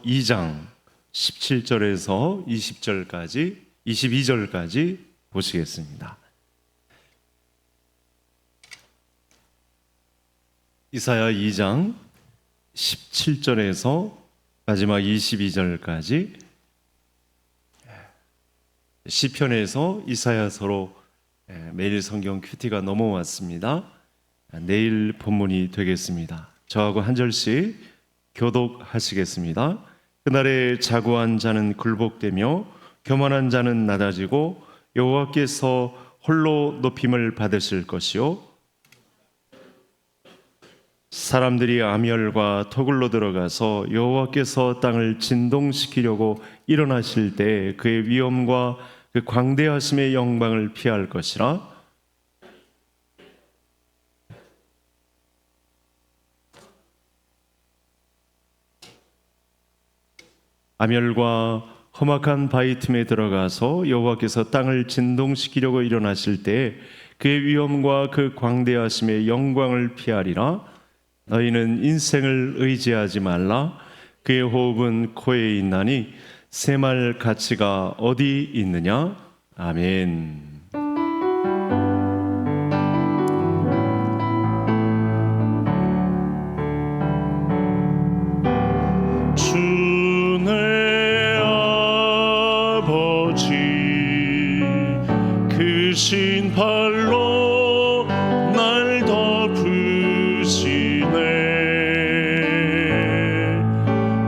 2장 17절에서 20절까지 22절까지 보시겠습니다. 이사야 2장 17절에서 마지막 22절까지 시편에서 이사야서로 매일 성경 큐티가 넘어왔습니다. 내일 본문이 되겠습니다. 저하고 한 절씩 교독하시겠습니다. 그날에 자고한 자는 굴복되며 교만한 자는 낮아지고 여호와께서 홀로 높임을 받으실 것이요 사람들이 아멸과 토굴로 들어가서 여호와께서 땅을 진동시키려고 일어나실 때 그의 위엄과 그 광대하심의 영광을 피할 것이라. 아멸과 험악한 바위 틈에 들어가서 여호와께서 땅을 진동시키려고 일어나실 때 그의 위엄과 그 광대하심의 영광을 피하리라. 너희는 인생을 의지하지 말라. 그의 호흡은 코에 있나니 새말 가치가 어디 있느냐. 아멘. 주내 아버지 크신 팔로 날 덮으시네.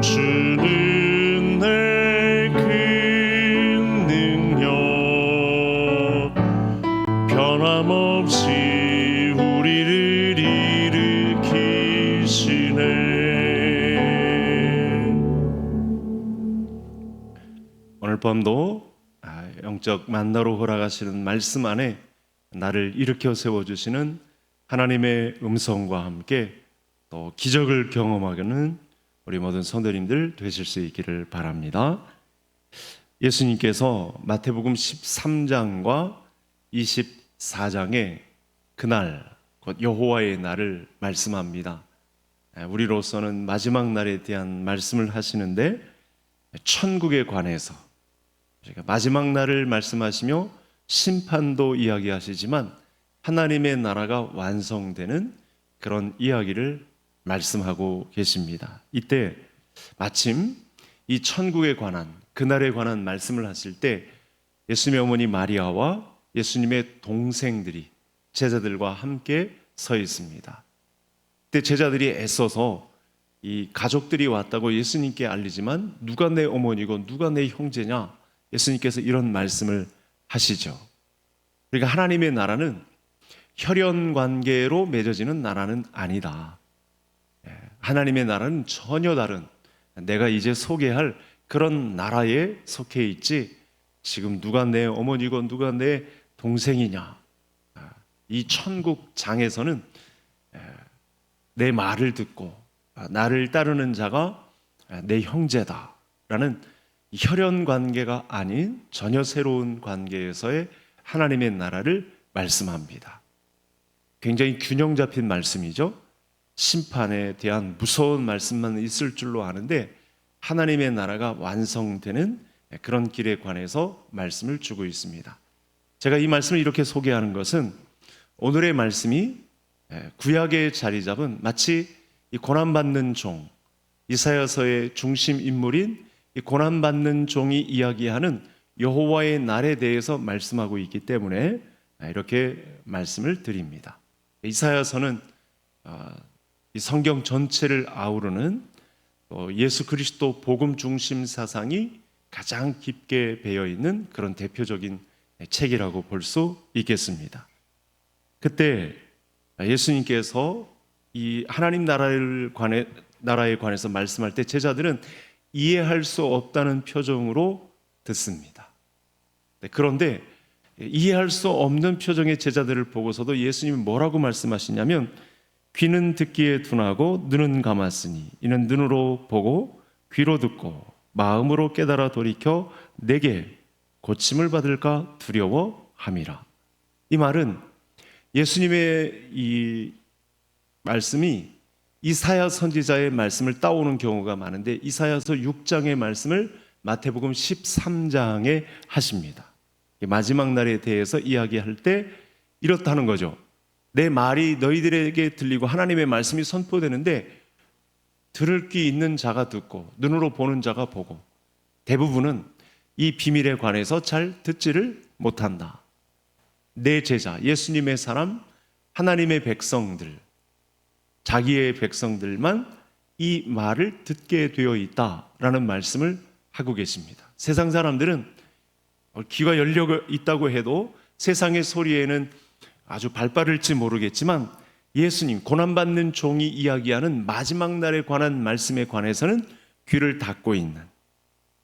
주는 내 큰 능력 변함없이 우리를 일으키시네. 오늘 밤도 영적 만나로 허락하시는 말씀 안에 나를 일으켜 세워주시는 하나님의 음성과 함께 또 기적을 경험하는 우리 모든 성도님들 되실 수 있기를 바랍니다. 예수님께서 마태복음 13장과 24장에 그날 곧 여호와의 날을 말씀합니다. 우리로서는 마지막 날에 대한 말씀을 하시는데 천국에 관해서 마지막 날을 말씀하시며 심판도 이야기하시지만 하나님의 나라가 완성되는 그런 이야기를 말씀하고 계십니다. 이때 마침 이 천국에 관한 그날에 관한 말씀을 하실 때 예수님의 어머니 마리아와 예수님의 동생들이 제자들과 함께 서 있습니다. 그때 제자들이 애써서 이 가족들이 왔다고 예수님께 알리지만 누가 내 어머니고 누가 내 형제냐, 예수님께서 이런 말씀을 하시죠. 그러니까 하나님의 나라는 혈연 관계로 맺어지는 나라는 아니다. 하나님의 나라는 전혀 다른, 내가 이제 소개할 그런 나라에 속해 있지, 지금 누가 내 어머니고 누가 내 동생이냐, 이 천국장에서는 내 말을 듣고 나를 따르는 자가 내 형제다라는 혈연 관계가 아닌 전혀 새로운 관계에서의 하나님의 나라를 말씀합니다. 굉장히 균형 잡힌 말씀이죠. 심판에 대한 무서운 말씀만 있을 줄로 아는데 하나님의 나라가 완성되는 그런 길에 관해서 말씀을 주고 있습니다. 제가 이 말씀을 이렇게 소개하는 것은 오늘의 말씀이 구약에 자리 잡은 마치 이 고난받는 종, 이사야서의 중심 인물인 이 고난받는 종이 이야기하는 여호와의 날에 대해서 말씀하고 있기 때문에 이렇게 말씀을 드립니다. 이사야서는 이 성경 전체를 아우르는 예수 그리스도 복음 중심 사상이 가장 깊게 배어 있는 그런 대표적인 책이라고 볼 수 있겠습니다. 그때 예수님께서 이 하나님 나라에 관해서 말씀할 때 제자들은 이해할 수 없다는 표정으로 듣습니다. 그런데 이해할 수 없는 표정의 제자들을 보고서도 예수님이 뭐라고 말씀하시냐면, 귀는 듣기에 둔하고 눈은 감았으니 이는 눈으로 보고 귀로 듣고 마음으로 깨달아 돌이켜 내게 고침을 받을까 두려워함이라. 이 말은 예수님의 이 말씀이 이사야 선지자의 말씀을 따오는 경우가 많은데 이사야서 6장의 말씀을 마태복음 13장에 하십니다. 마지막 날에 대해서 이야기할 때 이렇다는 거죠. 내 말이 너희들에게 들리고 하나님의 말씀이 선포되는데 들을 귀 있는 자가 듣고 눈으로 보는 자가 보고 대부분은 이 비밀에 관해서 잘 듣지를 못한다. 내 제자, 예수님의 사람, 하나님의 백성들, 자기의 백성들만 이 말을 듣게 되어 있다라는 말씀을 하고 계십니다. 세상 사람들은 귀가 열려 있다고 해도 세상의 소리에는 아주 발빠를지 모르겠지만 예수님, 고난받는 종이 이야기하는 마지막 날에 관한 말씀에 관해서는 귀를 닫고 있는,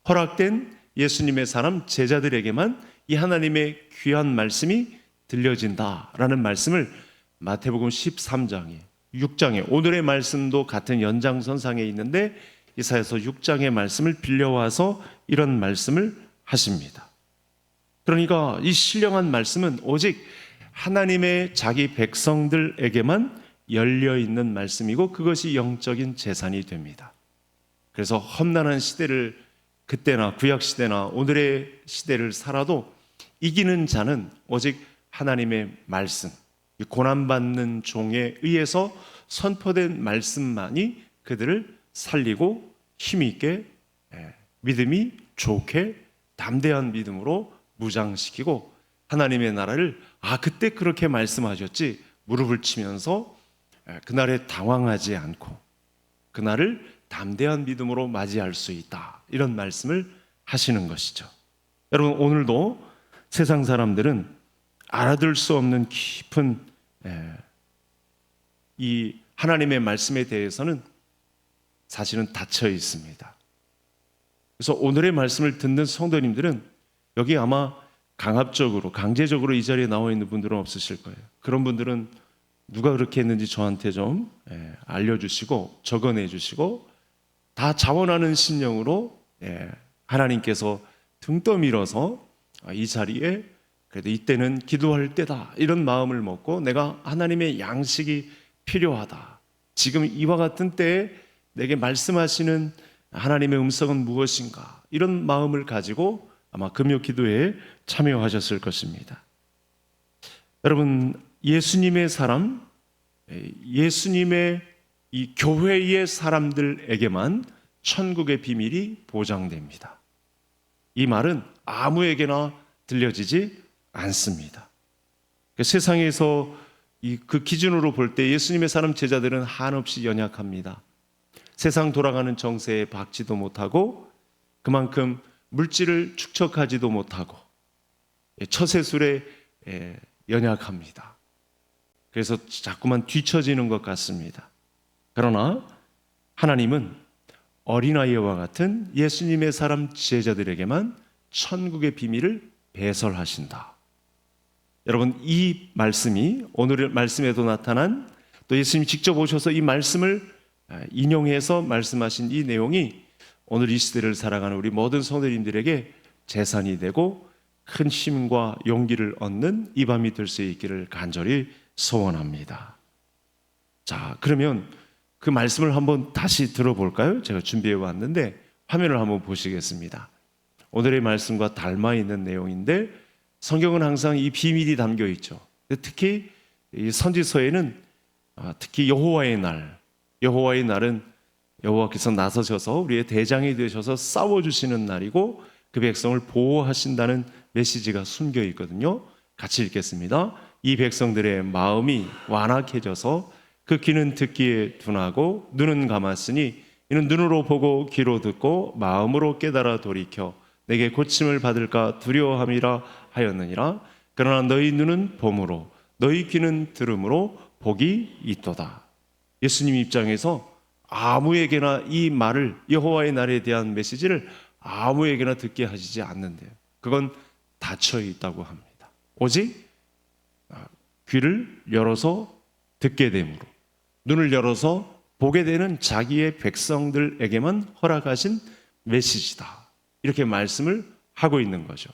허락된 예수님의 사람 제자들에게만 이 하나님의 귀한 말씀이 들려진다라는 말씀을 마태복음 13장에 6장에 오늘의 말씀도 같은 연장선상에 있는데 이사야서 6장의 말씀을 빌려와서 이런 말씀을 하십니다. 그러니까 이 신령한 말씀은 오직 하나님의 자기 백성들에게만 열려있는 말씀이고 그것이 영적인 재산이 됩니다. 그래서 험난한 시대를 그때나 구약시대나 오늘의 시대를 살아도 이기는 자는 오직 하나님의 말씀, 고난받는 종에 의해서 선포된 말씀만이 그들을 살리고 힘있게 믿음이 좋게 담대한 믿음으로 무장시키고 하나님의 나라를 그때 그렇게 말씀하셨지 무릎을 치면서 그날에 당황하지 않고 그날을 담대한 믿음으로 맞이할 수 있다, 이런 말씀을 하시는 것이죠. 여러분, 오늘도 세상 사람들은 알아들 수 없는 깊은 이 하나님의 말씀에 대해서는 사실은 닫혀 있습니다. 그래서 오늘의 말씀을 듣는 성도님들은 여기 아마 강압적으로 강제적으로 이 자리에 나와 있는 분들은 없으실 거예요. 그런 분들은 누가 그렇게 했는지 저한테 좀 알려주시고 적어내 주시고, 다 자원하는 심령으로 하나님께서 등 떠밀어서 이 자리에 그래도 이때는 기도할 때다, 이런 마음을 먹고 내가 하나님의 양식이 필요하다, 지금 이와 같은 때에 내게 말씀하시는 하나님의 음성은 무엇인가, 이런 마음을 가지고 아마 금요 기도에 참여하셨을 것입니다. 여러분, 예수님의 사람, 예수님의 이 교회의 사람들에게만 천국의 비밀이 보장됩니다. 이 말은 아무에게나 들려지지 않습니다. 세상에서 그 기준으로 볼 때 예수님의 사람 제자들은 한없이 연약합니다. 세상 돌아가는 정세에 박지도 못하고 그만큼 물질을 축적하지도 못하고 처세술에 연약합니다. 그래서 자꾸만 뒤처지는 것 같습니다. 그러나 하나님은 어린아이와 같은 예수님의 사람 제자들에게만 천국의 비밀을 배설하신다. 여러분, 이 말씀이 오늘의 말씀에도 나타난, 또 예수님이 직접 오셔서 이 말씀을 인용해서 말씀하신 이 내용이 오늘 이 시대를 살아가는 우리 모든 성도님들에게 재산이 되고 큰 힘과 용기를 얻는 이 밤이 될 수 있기를 간절히 소원합니다. 자, 그러면 그 말씀을 한번 다시 들어볼까요? 제가 준비해 왔는데 화면을 한번 보시겠습니다. 오늘의 말씀과 닮아 있는 내용인데 성경은 항상 이 비밀이 담겨 있죠. 특히 이 선지서에는 특히 여호와의 날은 여호와께서 나서셔서 우리의 대장이 되셔서 싸워주시는 날이고 그 백성을 보호하신다는 메시지가 숨겨 있거든요. 같이 읽겠습니다. 이 백성들의 마음이 완악해져서 그 귀는 듣기에 둔하고 눈은 감았으니 이는 눈으로 보고 귀로 듣고 마음으로 깨달아 돌이켜 내게 고침을 받을까 두려워함이라 하였느니라. 그러나 너희 눈은 봄으로 너희 귀는 들음으로 복이 있도다. 예수님 입장에서 아무에게나 이 말을, 여호와의 날에 대한 메시지를 아무에게나 듣게 하시지 않는데요. 그건 닫혀 있다고 합니다. 오직 귀를 열어서 듣게 되므로, 눈을 열어서 보게 되는 자기의 백성들에게만 허락하신 메시지다, 이렇게 말씀을 하고 있는 거죠.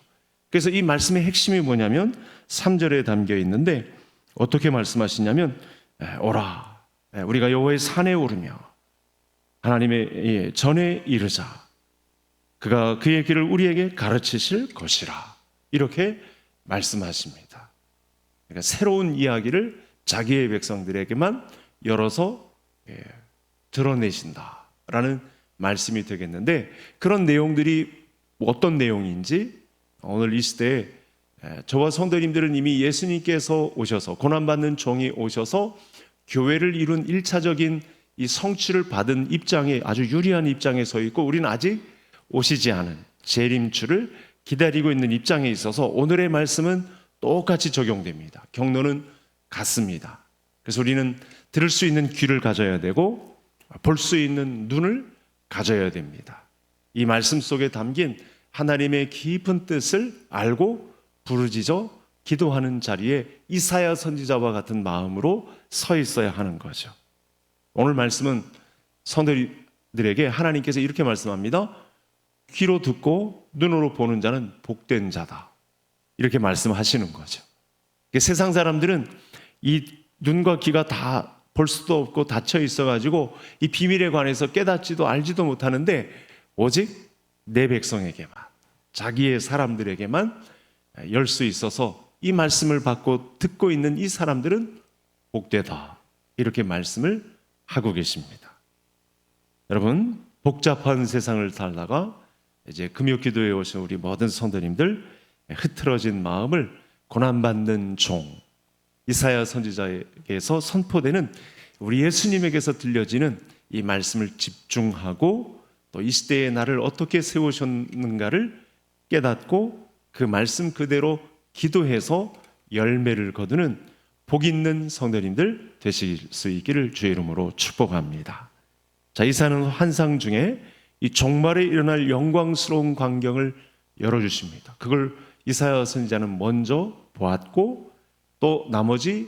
그래서 이 말씀의 핵심이 뭐냐면 3절에 담겨 있는데 어떻게 말씀하시냐면 오라, 우리가 여호와의 산에 오르며 하나님의 전에 이르자 그가 그의 길을 우리에게 가르치실 것이라 이렇게 말씀하십니다. 그러니까 새로운 이야기를 자기의 백성들에게만 열어서 드러내신다라는 말씀이 되겠는데, 그런 내용들이 어떤 내용인지 오늘 이 시대에 저와 성도님들은 이미 예수님께서 오셔서 고난받는 종이 오셔서 교회를 이룬 1차적인 이 성취를 받은 입장에 아주 유리한 입장에 서 있고, 우리는 아직 오시지 않은 재림주를 기다리고 있는 입장에 있어서 오늘의 말씀은 똑같이 적용됩니다. 경로는 같습니다. 그래서 우리는 들을 수 있는 귀를 가져야 되고 볼 수 있는 눈을 가져야 됩니다. 이 말씀 속에 담긴 하나님의 깊은 뜻을 알고 부르짖어 기도하는 자리에 이사야 선지자와 같은 마음으로 서 있어야 하는 거죠. 오늘 말씀은 성도들에게 하나님께서 이렇게 말씀합니다. 귀로 듣고 눈으로 보는 자는 복된 자다, 이렇게 말씀하시는 거죠. 세상 사람들은 이 눈과 귀가 다 볼 수도 없고 닫혀 있어가지고 이 비밀에 관해서 깨닫지도 알지도 못하는데, 오직 내 백성에게만, 자기의 사람들에게만 열 수 있어서 이 말씀을 받고 듣고 있는 이 사람들은 복되다, 이렇게 말씀을 하고 계십니다. 여러분, 복잡한 세상을 살다가 이제 금요기도에 오신 우리 모든 성도님들, 흐트러진 마음을 고난받는 종 이사야 선지자에게서 선포되는 우리 예수님에게서 들려지는 이 말씀을 집중하고 또 이 시대에 나를 어떻게 세우셨는가를 깨닫고 그 말씀 그대로 기도해서 열매를 거두는 복 있는 성도님들 되실 수 있기를 주의 이름으로 축복합니다. 자, 이사야는 환상 중에 이 종말에 일어날 영광스러운 광경을 열어주십니다. 그걸 이사야 선지자는 먼저 보았고, 또 나머지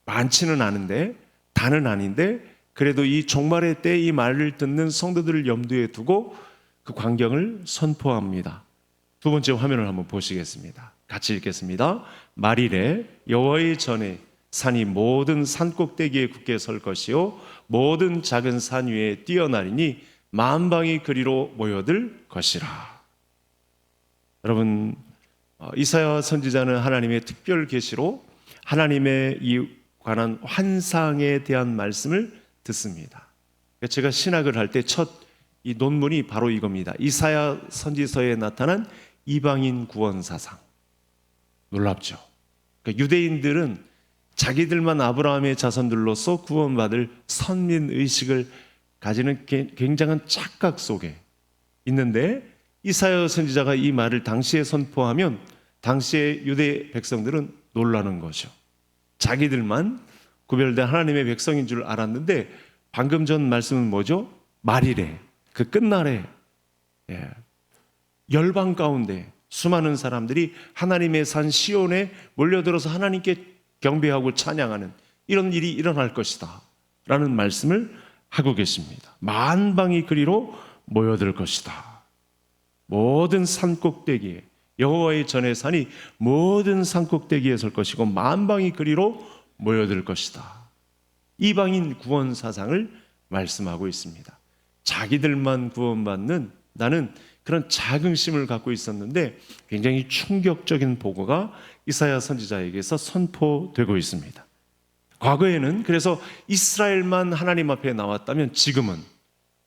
많지는 않은데, 다는 아닌데 그래도 이 종말의 때 이 말을 듣는 성도들을 염두에 두고 그 광경을 선포합니다. 두 번째 화면을 한번 보시겠습니다. 같이 읽겠습니다. 말이래 여호와의 전에 산이 모든 산 꼭대기에 굳게 설 것이요 모든 작은 산 위에 뛰어나리니 만방이 그리로 모여들 것이라. 여러분, 이사야 선지자는 하나님의 특별 계시로 하나님의 이 관한 환상에 대한 말씀을 듣습니다. 제가 신학을 할 때 첫 이 논문이 바로 이겁니다. 이사야 선지서에 나타난 이방인 구원 사상. 놀랍죠? 그러니까 유대인들은 자기들만 아브라함의 자손들로서 구원받을 선민 의식을 가지는 굉장한 착각 속에 있는데, 이사야 선지자가 이 말을 당시에 선포하면 당시의 유대 백성들은 놀라는 거죠. 자기들만 구별된 하나님의 백성인 줄 알았는데, 방금 전 말씀은 뭐죠? 말이래, 그 끝날에 열방 가운데 수많은 사람들이 하나님의 산 시온에 몰려들어서 하나님께 경배하고 찬양하는 이런 일이 일어날 것이다 라는 말씀을 하고 계십니다. 만방이 그리로 모여들 것이다. 모든 산 꼭대기에, 여호와의 전의 산이 모든 산 꼭대기에 설 것이고 만방이 그리로 모여들 것이다. 이방인 구원 사상을 말씀하고 있습니다. 자기들만 구원받는, 나는 그런 자긍심을 갖고 있었는데 굉장히 충격적인 보고가 이사야 선지자에게서 선포되고 있습니다. 과거에는 그래서 이스라엘만 하나님 앞에 나왔다면, 지금은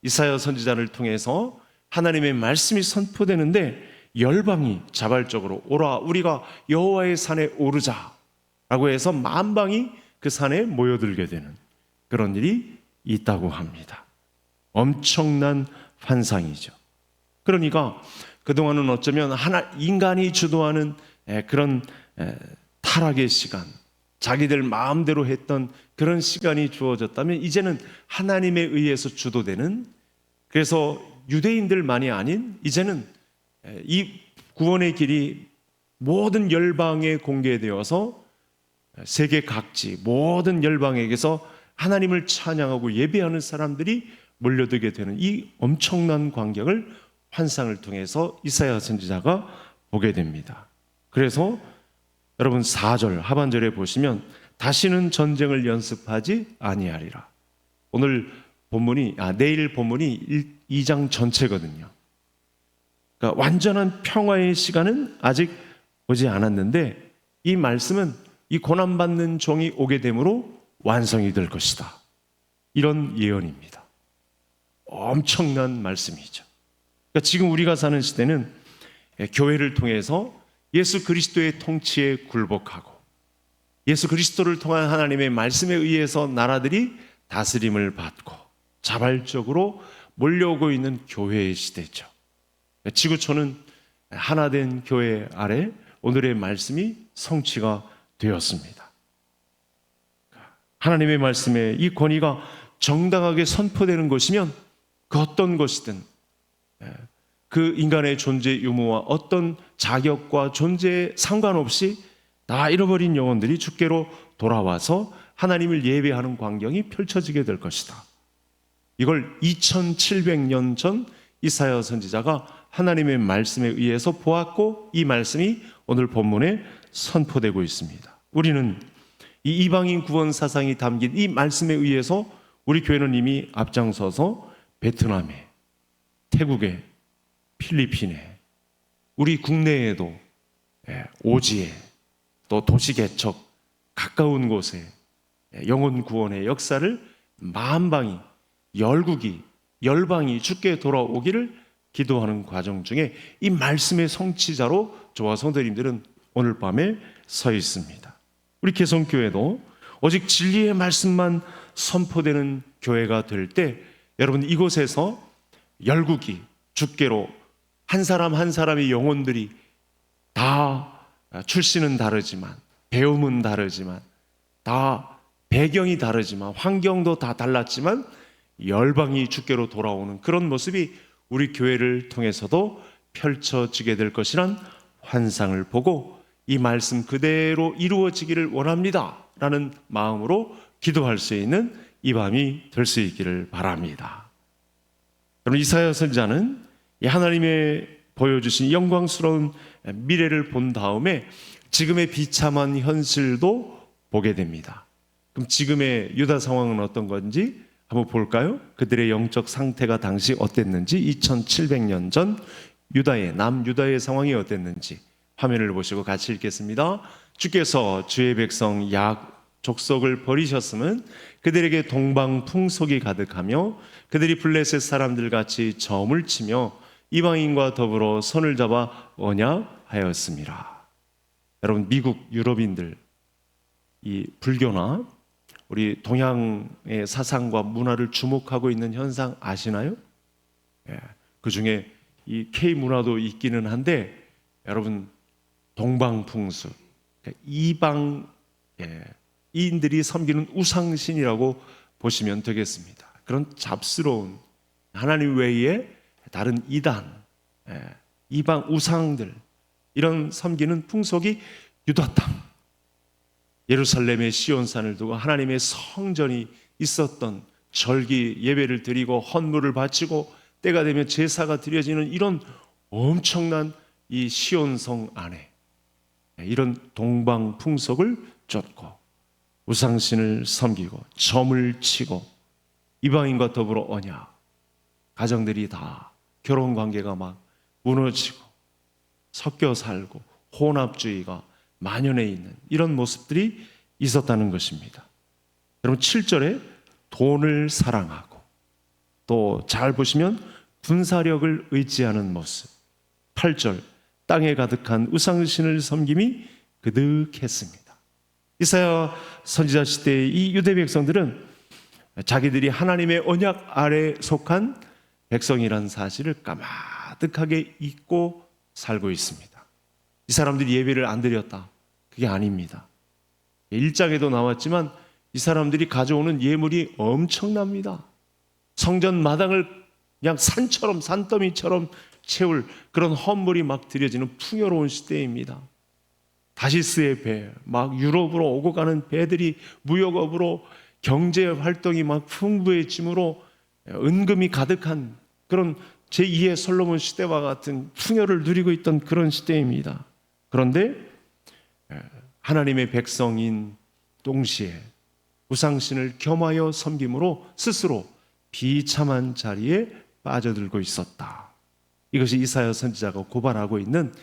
이사야 선지자를 통해서 하나님의 말씀이 선포되는데 열방이 자발적으로 오라, 우리가 여호와의 산에 오르자라고 해서 만방이 그 산에 모여들게 되는 그런 일이 있다고 합니다. 엄청난 환상이죠. 그러니까 그동안은 어쩌면 인간이 주도하는 그런 타락의 시간, 자기들 마음대로 했던 그런 시간이 주어졌다면, 이제는 하나님에 의해서 주도되는, 그래서 유대인들만이 아닌 이제는 이 구원의 길이 모든 열방에 공개되어서 세계 각지 모든 열방에게서 하나님을 찬양하고 예배하는 사람들이 몰려들게 되는 이 엄청난 광경을 환상을 통해서 이사야 선지자가 보게 됩니다. 그래서 여러분 4절 하반절에 보시면 다시는 전쟁을 연습하지 아니하리라. 내일 본문이 2장 전체거든요. 그러니까 완전한 평화의 시간은 아직 오지 않았는데 이 말씀은 이 고난받는 종이 오게 되므로 완성이 될 것이다. 이런 예언입니다. 엄청난 말씀이죠. 그러니까 지금 우리가 사는 시대는 교회를 통해서 예수 그리스도의 통치에 굴복하고 예수 그리스도를 통한 하나님의 말씀에 의해서 나라들이 다스림을 받고 자발적으로 몰려오고 있는 교회의 시대죠. 지구촌은 하나된 교회 아래 오늘의 말씀이 성취가 되었습니다. 하나님의 말씀에 이 권위가 정당하게 선포되는 것이면 그 어떤 것이든 그 인간의 존재 유무와 어떤 자격과 존재에 상관없이 다 잃어버린 영혼들이 주께로 돌아와서 하나님을 예배하는 광경이 펼쳐지게 될 것이다. 이걸 2700년 전 이사야 선지자가 하나님의 말씀에 의해서 보았고 이 말씀이 오늘 본문에 선포되고 있습니다. 우리는 이 이방인 구원 사상이 담긴 이 말씀에 의해서 우리 교회는 이미 앞장서서 베트남에, 태국에, 필리핀에, 우리 국내에도 오지에, 또 도시 개척, 가까운 곳에 영혼 구원의 역사를 만방이, 열방이 주께 돌아오기를 기도하는 과정 중에 이 말씀의 성취자로 저와 성도님들은 오늘 밤에 서 있습니다. 우리 개성교회도 오직 진리의 말씀만 선포되는 교회가 될 때 여러분 이곳에서 열국이 주께로 한 사람 한 사람의 영혼들이 다 출신은 다르지만 배움은 다르지만 다 배경이 다르지만 환경도 다 달랐지만 열방이 주께로 돌아오는 그런 모습이 우리 교회를 통해서도 펼쳐지게 될 것이란 환상을 보고 이 말씀 그대로 이루어지기를 원합니다 라는 마음으로 기도할 수 있는 이 밤이 될 수 있기를 바랍니다. 여러분 이사야 선지자는 하나님의 보여주신 영광스러운 미래를 본 다음에 지금의 비참한 현실도 보게 됩니다. 그럼 지금의 유다 상황은 어떤 건지 한번 볼까요? 그들의 영적 상태가 당시 어땠는지 2700년 전 남유다의 상황이 어땠는지 화면을 보시고 같이 읽겠습니다. 주께서 주의 백성 약 족속을 버리셨으면 그들에게 동방 풍속이 가득하며 그들이 블레셋 사람들 같이 점을 치며 이방인과 더불어 손을 잡아 언약하였습니다. 여러분 미국 유럽인들 이 불교나 우리 동양의 사상과 문화를 주목하고 있는 현상 아시나요? 그 중에 이 K 문화도 있기는 한데 여러분 동방풍수 이방인들이 섬기는 우상신이라고 보시면 되겠습니다. 그런 잡스러운 하나님 외에 다른 이단, 이방 우상들 이런 섬기는 풍속이 유다 땅 예루살렘의 시온산을 두고 하나님의 성전이 있었던 절기 예배를 드리고 헌물을 바치고 때가 되면 제사가 드려지는 이런 엄청난 이 시온성 안에 이런 동방 풍속을 쫓고 우상신을 섬기고 점을 치고 이방인과 더불어 언약 가정들이 다 결혼 관계가 막 무너지고 섞여 살고 혼합주의가 만연해 있는 이런 모습들이 있었다는 것입니다. 여러분 7절에 돈을 사랑하고 또 잘 보시면 군사력을 의지하는 모습 8절 땅에 가득한 우상신을 섬김이 그득했습니다. 이사야 선지자 시대의 이 유대 백성들은 자기들이 하나님의 언약 아래 속한 백성이라는 사실을 까마득하게 잊고 살고 있습니다. 이 사람들이 예배를 안 드렸다. 그게 아닙니다. 1장에도 나왔지만 이 사람들이 가져오는 예물이 엄청납니다. 성전 마당을 그냥 산처럼 산더미처럼 채울 그런 헌물이 막 드려지는 풍요로운 시대입니다. 다시스의 배, 막 유럽으로 오고 가는 배들이 무역업으로 경제 활동이 막 풍부해짐으로 은금이 가득한 그런 제2의 솔로몬 시대와 같은 풍요를 누리고 있던 그런 시대입니다. 그런데 하나님의 백성인 동시에 우상신을 겸하여 섬김으로 스스로 비참한 자리에 빠져들고 있었다. 이것이 이사야 선지자가 고발하고 있는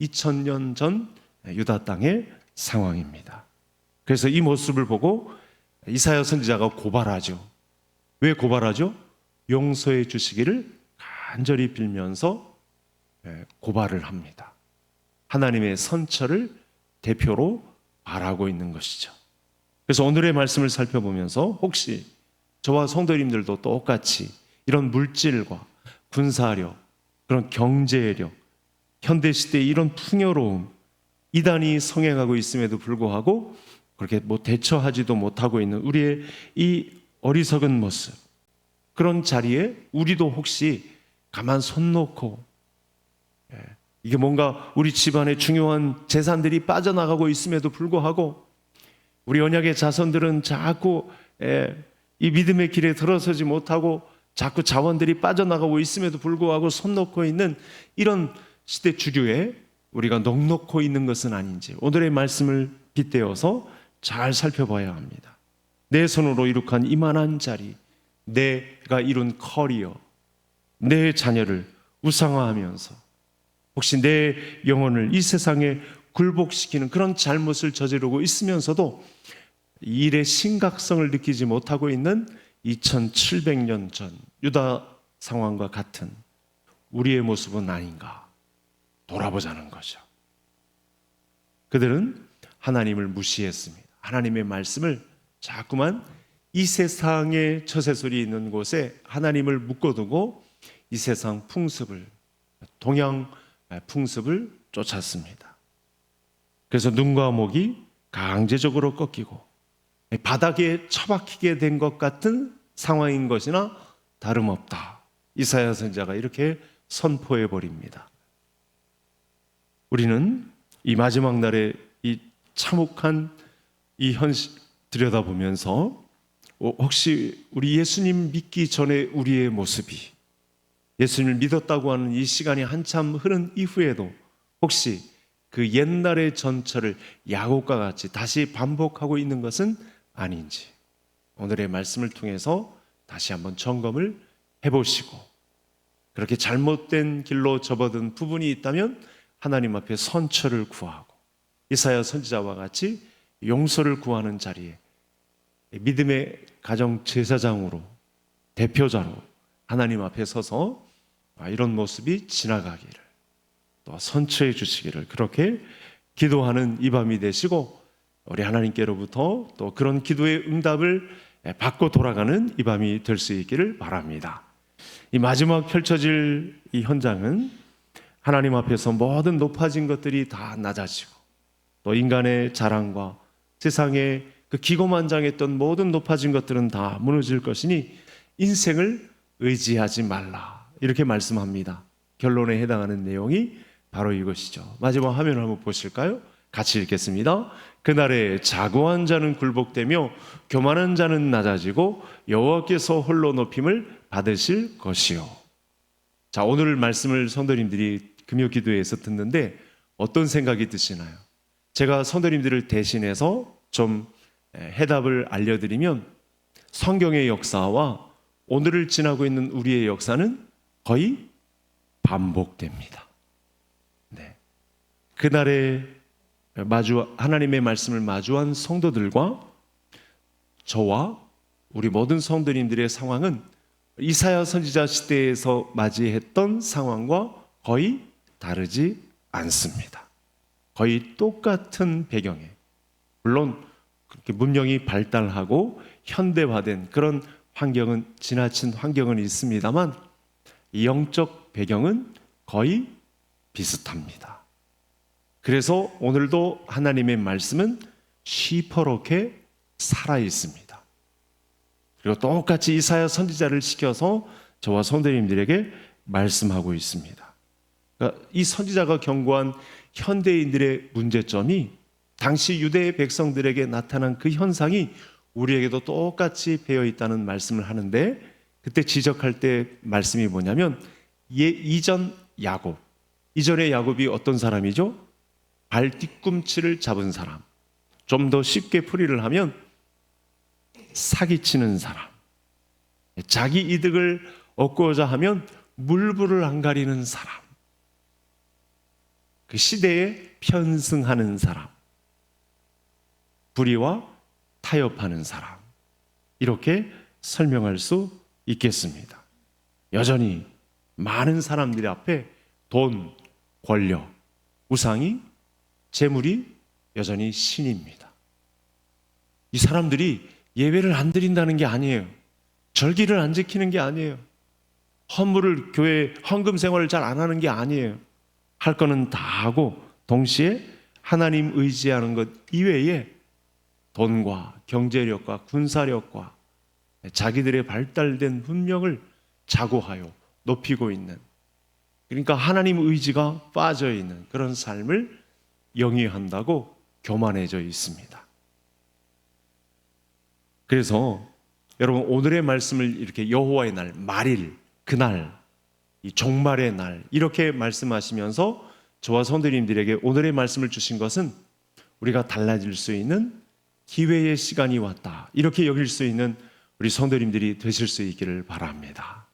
2000년 전 유다 땅의 상황입니다. 그래서 이 모습을 보고 이사야 선지자가 고발하죠. 왜 고발하죠? 용서해 주시기를 간절히 빌면서 고발을 합니다. 하나님의 선처를 대표로 바라고 있는 것이죠. 그래서 오늘의 말씀을 살펴보면서 혹시 저와 성도님들도 똑같이 이런 물질과 군사력, 그런 경제력, 현대시대의 이런 풍요로움, 이단이 성행하고 있음에도 불구하고 그렇게 대처하지도 못하고 있는 우리의 이 어리석은 모습, 그런 자리에 우리도 혹시 가만 손 놓고 이게 뭔가 우리 집안의 중요한 재산들이 빠져나가고 있음에도 불구하고 우리 언약의 자손들은 자꾸 이 믿음의 길에 들어서지 못하고 자꾸 자원들이 빠져나가고 있음에도 불구하고 손 놓고 있는 이런 시대 주류에 우리가 넋놓고 있는 것은 아닌지 오늘의 말씀을 빗대어서 잘 살펴봐야 합니다. 내 손으로 이룩한 이만한 자리, 내가 이룬 커리어, 내 자녀를 우상화하면서 혹시 내 영혼을 이 세상에 굴복시키는 그런 잘못을 저지르고 있으면서도 이 일의 심각성을 느끼지 못하고 있는 2700년 전 유다 상황과 같은 우리의 모습은 아닌가 돌아보자는 거죠. 그들은 하나님을 무시했습니다. 하나님의 말씀을 자꾸만 이 세상의 처세술이 있는 곳에 하나님을 묶어두고 이 세상 풍습을, 동양 풍습을 쫓았습니다. 그래서 눈과 목이 강제적으로 꺾이고 바닥에 처박히게 된 것 같은 상황인 것이나 다름없다. 이사야 선지자가 이렇게 선포해 버립니다. 우리는 이 마지막 날에 이 참혹한 이 현실 들여다보면서 혹시 우리 예수님 믿기 전에 우리의 모습이 예수님을 믿었다고 하는 이 시간이 한참 흐른 이후에도 혹시 그 옛날의 전철을 야곱과 같이 다시 반복하고 있는 것은 아닌지 오늘의 말씀을 통해서 다시 한번 점검을 해보시고 그렇게 잘못된 길로 접어든 부분이 있다면 하나님 앞에 선처를 구하고 이사야 선지자와 같이 용서를 구하는 자리에 믿음의 가정 제사장으로 대표자로 하나님 앞에 서서 이런 모습이 지나가기를 또 선처해 주시기를 그렇게 기도하는 이 밤이 되시고 우리 하나님께로부터 또 그런 기도의 응답을 받고 돌아가는 이 밤이 될 수 있기를 바랍니다. 이 마지막 펼쳐질 이 현장은 하나님 앞에서 모든 높아진 것들이 다 낮아지고 또 인간의 자랑과 세상의 그 기고만장했던 모든 높아진 것들은 다 무너질 것이니 인생을 의지하지 말라 이렇게 말씀합니다. 결론에 해당하는 내용이 바로 이것이죠. 마지막 화면을 한번 보실까요? 같이 읽겠습니다. 그날에 자고한 자는 굴복되며 교만한 자는 낮아지고 여호와께서 홀로 높임을 받으실 것이요. 자, 오늘 말씀을 성도님들이 금요 기도회에서 듣는데 어떤 생각이 드시나요? 제가 성도님들을 대신해서 좀 해답을 알려드리면 성경의 역사와 오늘을 지나고 있는 우리의 역사는 거의 반복됩니다. 네. 그날에 하나님의 말씀을 마주한 성도들과 저와 우리 모든 성도님들의 상황은 이사야 선지자 시대에서 맞이했던 상황과 거의 다르지 않습니다. 거의 똑같은 배경에 물론 그렇게 문명이 발달하고 현대화된 그런 환경은 지나친 환경은 있습니다만 이 영적 배경은 거의 비슷합니다. 그래서 오늘도 하나님의 말씀은 시퍼렇게 살아 있습니다. 그리고 똑같이 이사야 선지자를 시켜서 저와 성도님들에게 말씀하고 있습니다. 그러니까 이 선지자가 경고한 현대인들의 문제점이 당시 유대의 백성들에게 나타난 그 현상이 우리에게도 똑같이 배어 있다는 말씀을 하는데 그때 지적할 때 말씀이 뭐냐면 이전 야곱, 이전의 야곱이 어떤 사람이죠? 발 뒤꿈치를 잡은 사람, 좀 더 쉽게 풀이를 하면 사기치는 사람, 자기 이득을 얻고자 하면 물불을 안 가리는 사람, 그 시대에 편승하는 사람, 불의와 타협하는 사람, 이렇게 설명할 수 있겠습니다. 여전히 많은 사람들 앞에 돈, 권력, 우상이, 재물이 여전히 신입니다. 이 사람들이 예배를 안 드린다는 게 아니에요. 절기를 안 지키는 게 아니에요. 헌물을 교회 헌금 생활을 잘 안 하는 게 아니에요. 할 거는 다 하고 동시에 하나님 의지하는 것 이외에 돈과 경제력과 군사력과 자기들의 발달된 문명을 자고하여 높이고 있는, 그러니까 하나님 의지가 빠져 있는 그런 삶을 영위한다고 교만해져 있습니다. 그래서 여러분, 오늘의 말씀을 이렇게 여호와의 날, 말일, 그날, 이 종말의 날 이렇게 말씀하시면서 저와 성도님들에게 오늘의 말씀을 주신 것은 우리가 달라질 수 있는 기회의 시간이 왔다, 이렇게 여길 수 있는 우리 성도님들이 되실 수 있기를 바랍니다.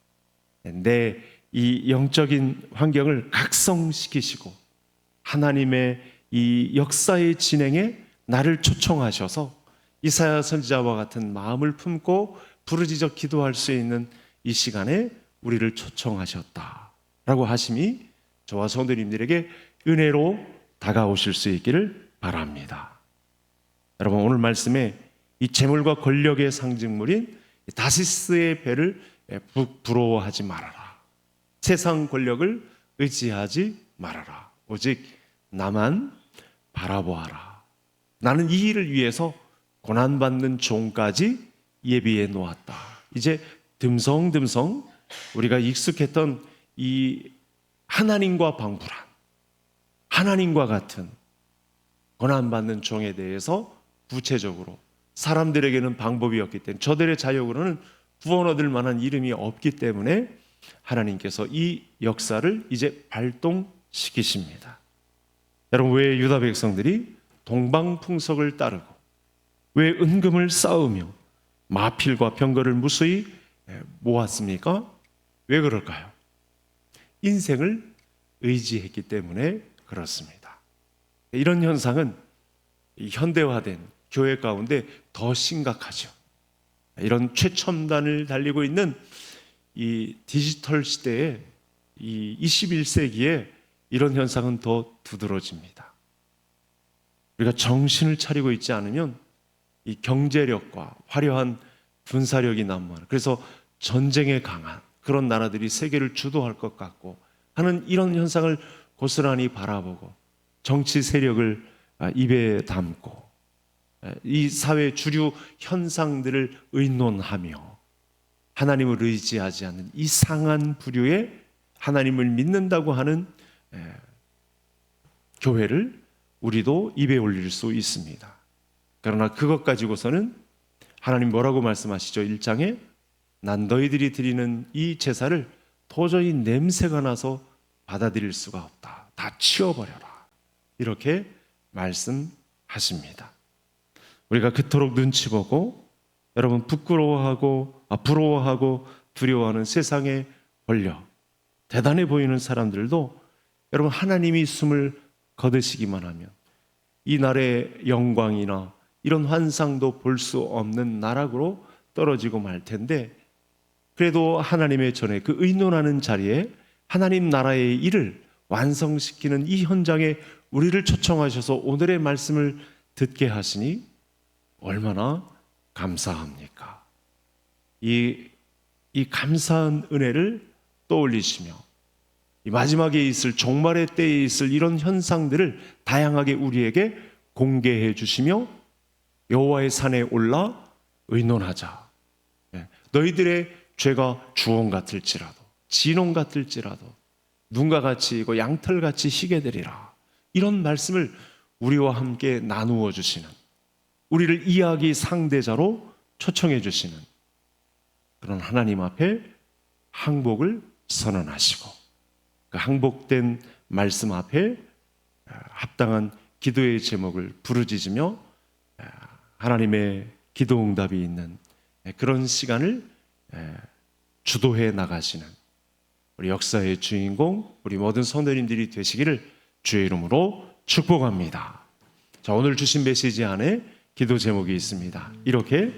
내 이 영적인 환경을 각성시키시고 하나님의 이 역사의 진행에 나를 초청하셔서 이사야 선지자와 같은 마음을 품고 부르짖어 기도할 수 있는 이 시간에 우리를 초청하셨다라고 하심이 저와 성도님들에게 은혜로 다가오실 수 있기를 바랍니다. 여러분, 오늘 말씀에 이 재물과 권력의 상징물인 다시스의 배를 부러워하지 말아라. 세상 권력을 의지하지 말아라. 오직 나만 바라보아라. 나는 이 일을 위해서 고난받는 종까지 예비해 놓았다. 이제 듬성듬성 우리가 익숙했던 이 하나님과 방불한, 하나님과 같은 고난받는 종에 대해서 구체적으로, 사람들에게는 방법이 없기 때문에, 저들의 자력으로는 구원 얻을 만한 이름이 없기 때문에 하나님께서 이 역사를 이제 발동시키십니다. 여러분, 왜 유다 백성들이 동방풍석을 따르고 왜 은금을 쌓으며 마필과 병거를 무수히 모았습니까? 왜 그럴까요? 인생을 의지했기 때문에 그렇습니다. 이런 현상은 현대화된 교회 가운데 더 심각하죠. 이런 최첨단을 달리고 있는 이 디지털 시대에, 이 21세기에 이런 현상은 더 두드러집니다. 우리가 정신을 차리고 있지 않으면 이 경제력과 화려한 군사력이 난무하는, 그래서 전쟁에 강한 그런 나라들이 세계를 주도할 것 같고 하는 이런 현상을 고스란히 바라보고 정치 세력을 입에 담고 이 사회 주류 현상들을 의논하며 하나님을 의지하지 않는 이상한 부류의 하나님을 믿는다고 하는 교회를 우리도 입에 올릴 수 있습니다. 그러나 그것 가지고서는 하나님 뭐라고 말씀하시죠? 1장에 난 너희들이 드리는 이 제사를 도저히 냄새가 나서 받아들일 수가 없다. 다 치워버려라. 이렇게 말씀하십니다. 우리가 그토록 눈치 보고 여러분 부러워하고 두려워하는 세상의 권력, 대단해 보이는 사람들도 여러분 하나님이 숨을 거두시기만 하면 이 날의 영광이나 이런 환상도 볼 수 없는 나락으로 떨어지고 말 텐데, 그래도 하나님의 전에 그 의논하는 자리에 하나님 나라의 일을 완성시키는 이 현장에 우리를 초청하셔서 오늘의 말씀을 듣게 하시니 얼마나 감사합니까? 이 감사한 은혜를 떠올리시며 이 마지막에 있을, 종말의 때에 있을 이런 현상들을 다양하게 우리에게 공개해 주시며 여호와의 산에 올라 의논하자. 너희들의 죄가 주홍 같을지라도 진홍 같을지라도 눈과 같이 익고 양털같이 희게 되리라. 이런 말씀을 우리와 함께 나누어 주시는, 우리를 이야기 상대자로 초청해 주시는 그런 하나님 앞에 항복을 선언하시고 그 항복된 말씀 앞에 합당한 기도의 제목을 부르짖으며 하나님의 기도 응답이 있는 그런 시간을 주도해 나가시는 우리 역사의 주인공, 우리 모든 성도님들이 되시기를 주의 이름으로 축복합니다. 자, 오늘 주신 메시지 안에 기도 제목이 있습니다. 이렇게